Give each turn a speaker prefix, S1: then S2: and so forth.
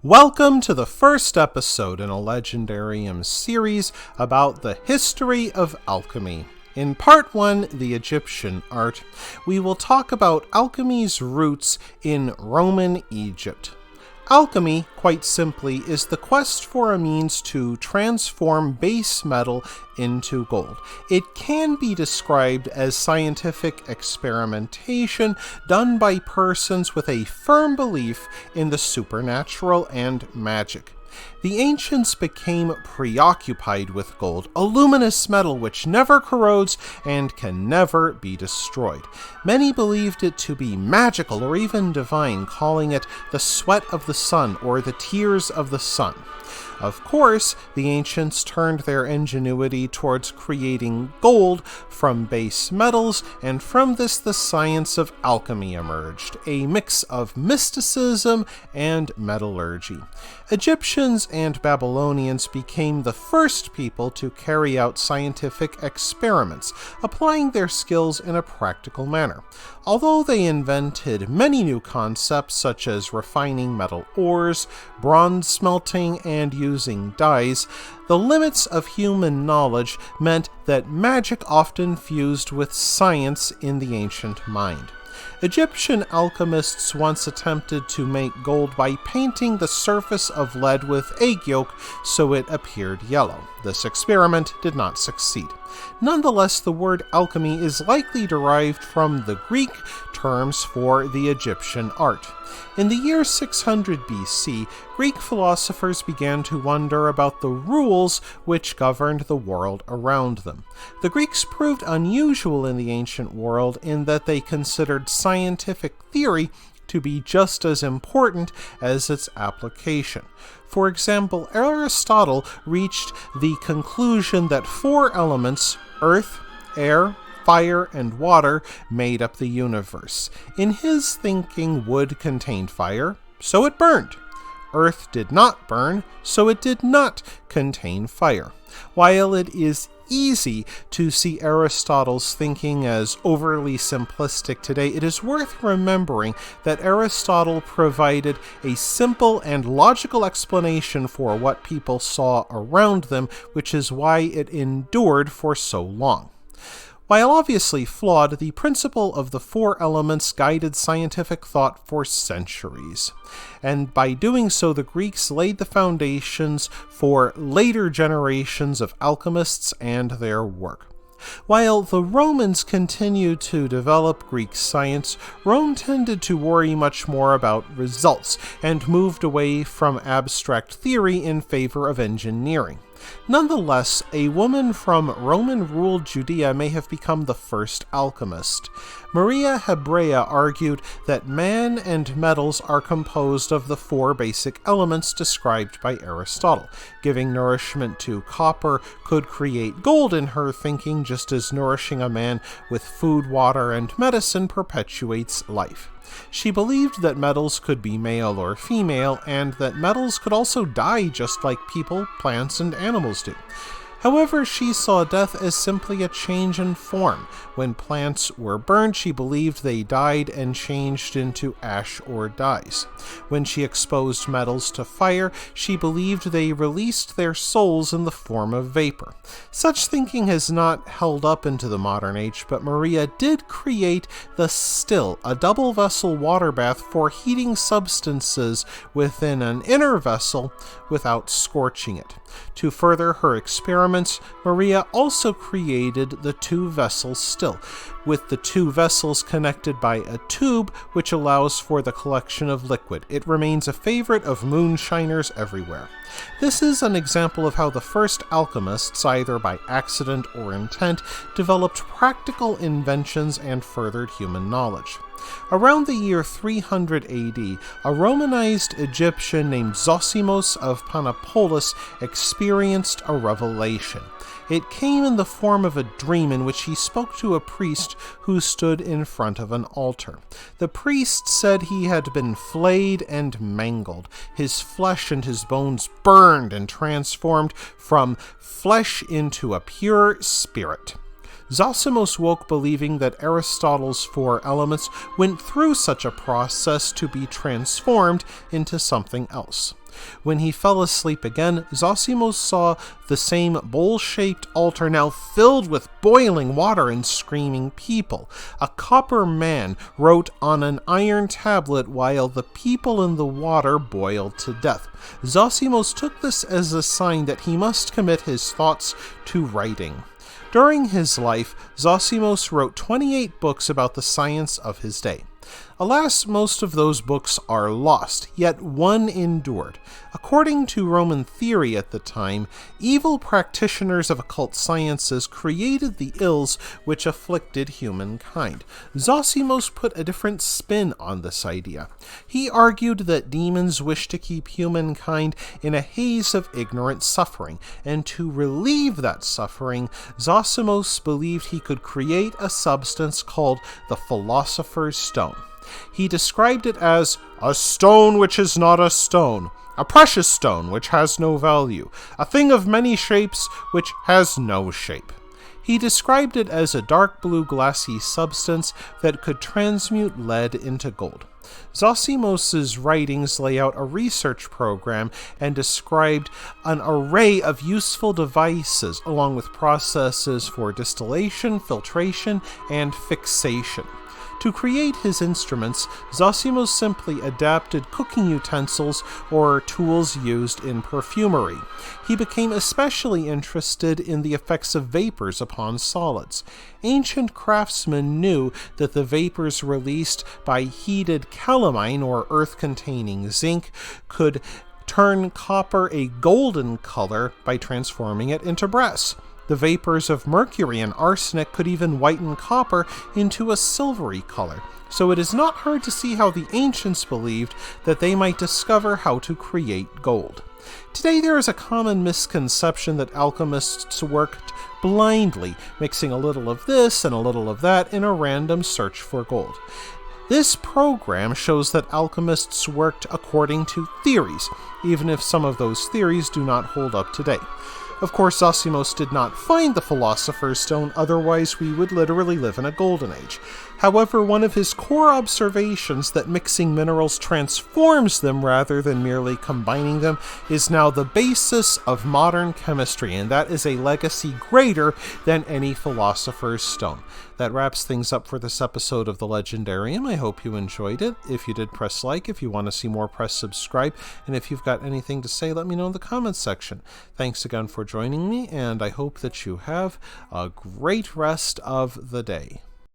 S1: Welcome to the first episode in a Legendarium series about the history of alchemy. In Part 1, the Egyptian art, we will talk about alchemy's roots in Roman Egypt. Alchemy, quite simply, is the quest for a means to transform base metal into gold. It can be described as scientific experimentation done by persons with a firm belief in the supernatural and magic. The ancients became preoccupied with gold, a luminous metal which never corrodes and can never be destroyed. Many believed it to be magical or even divine, calling it the sweat of the sun or the tears of the sun. Of course, the ancients turned their ingenuity towards creating gold from base metals, and from this the science of alchemy emerged, a mix of mysticism and metallurgy. Egyptians and Babylonians became the first people to carry out scientific experiments, applying their skills in a practical manner. Although they invented many new concepts such as refining metal ores, bronze smelting, and using dyes, the limits of human knowledge meant that magic often fused with science in the ancient mind. Egyptian alchemists once attempted to make gold by painting the surface of lead with egg yolk so it appeared yellow. This experiment did not succeed. Nonetheless, the word alchemy is likely derived from the Greek terms for the Egyptian art. In the year 600 BC, Greek philosophers began to wonder about the rules which governed the world around them. The Greeks proved unusual in the ancient world in that they considered scientific theory to be just as important as its application. For example, Aristotle reached the conclusion that four elements, earth, air, fire, and water, made up the universe. In his thinking, wood contained fire, so it burned. Earth did not burn, so it did not contain fire. While it is easy to see Aristotle's thinking as overly simplistic today, it is worth remembering that Aristotle provided a simple and logical explanation for what people saw around them, which is why it endured for so long. While obviously flawed, the principle of the four elements guided scientific thought for centuries. And by doing so, the Greeks laid the foundations for later generations of alchemists and their work. While the Romans continued to develop Greek science, Rome tended to worry much more about results and moved away from abstract theory in favor of engineering. Nonetheless, a woman from Roman-ruled Judea may have become the first alchemist. Maria Hebrea argued that man and metals are composed of the four basic elements described by Aristotle. Giving nourishment to copper could create gold in her thinking, just as nourishing a man with food, water, and medicine perpetuates life. She believed that metals could be male or female, and that metals could also die just like people, plants, and animals do. However, she saw death as simply a change in form. When plants were burned, she believed they died and changed into ash or dyes. When she exposed metals to fire, she believed they released their souls in the form of vapor. Such thinking has not held up into the modern age, but Maria did create the still, a double-vessel water bath for heating substances within an inner vessel without scorching it. To further her experiments, Maria also created the two-vessel still, with the two vessels connected by a tube which allows for the collection of liquid. It remains a favorite of moonshiners everywhere. This is an example of how the first alchemists, either by accident or intent, developed practical inventions and furthered human knowledge. Around the year 300 AD, a Romanized Egyptian named Zosimos of Panopolis experienced a revelation. It came in the form of a dream in which he spoke to a priest who stood in front of an altar. The priest said he had been flayed and mangled. His flesh and his bones burned and transformed from flesh into a pure spirit. Zosimos woke believing that Aristotle's four elements went through such a process to be transformed into something else. When he fell asleep again, Zosimos saw the same bowl-shaped altar now filled with boiling water and screaming people. A copper man wrote on an iron tablet while the people in the water boiled to death. Zosimos took this as a sign that he must commit his thoughts to writing. During his life, Zosimos wrote 28 books about the science of his day. Alas, most of those books are lost, yet one endured. According to Roman theory at the time, evil practitioners of occult sciences created the ills which afflicted humankind. Zosimos put a different spin on this idea. He argued that demons wish to keep humankind in a haze of ignorant suffering, and to relieve that suffering, Zosimos believed he could create a substance called the Philosopher's Stone. He described it as a stone which is not a stone, a precious stone which has no value, a thing of many shapes which has no shape. He described it as a dark blue glassy substance that could transmute lead into gold. Zosimos' writings lay out a research program and described an array of useful devices along with processes for distillation, filtration, and fixation. To create his instruments, Zosimos simply adapted cooking utensils or tools used in perfumery. He became especially interested in the effects of vapors upon solids. Ancient craftsmen knew that the vapors released by heated calamine or earth-containing zinc could turn copper a golden color by transforming it into brass. The vapors of mercury and arsenic could even whiten copper into a silvery color, so it is not hard to see how the ancients believed that they might discover how to create gold. Today there is a common misconception that alchemists worked blindly, mixing a little of this and a little of that in a random search for gold. This program shows that alchemists worked according to theories, even if some of those theories do not hold up today. Of course, Zosimos did not find the Philosopher's Stone, otherwise we would literally live in a golden age. However, one of his core observations that mixing minerals transforms them rather than merely combining them is now the basis of modern chemistry, and that is a legacy greater than any Philosopher's Stone. That wraps things up for this episode of The Legendarium. I hope you enjoyed it. If you did, press like. If you want to see more, press subscribe. And if you've got anything to say, let me know in the comments section. Thanks again for joining me, and I hope that you have a great rest of the day.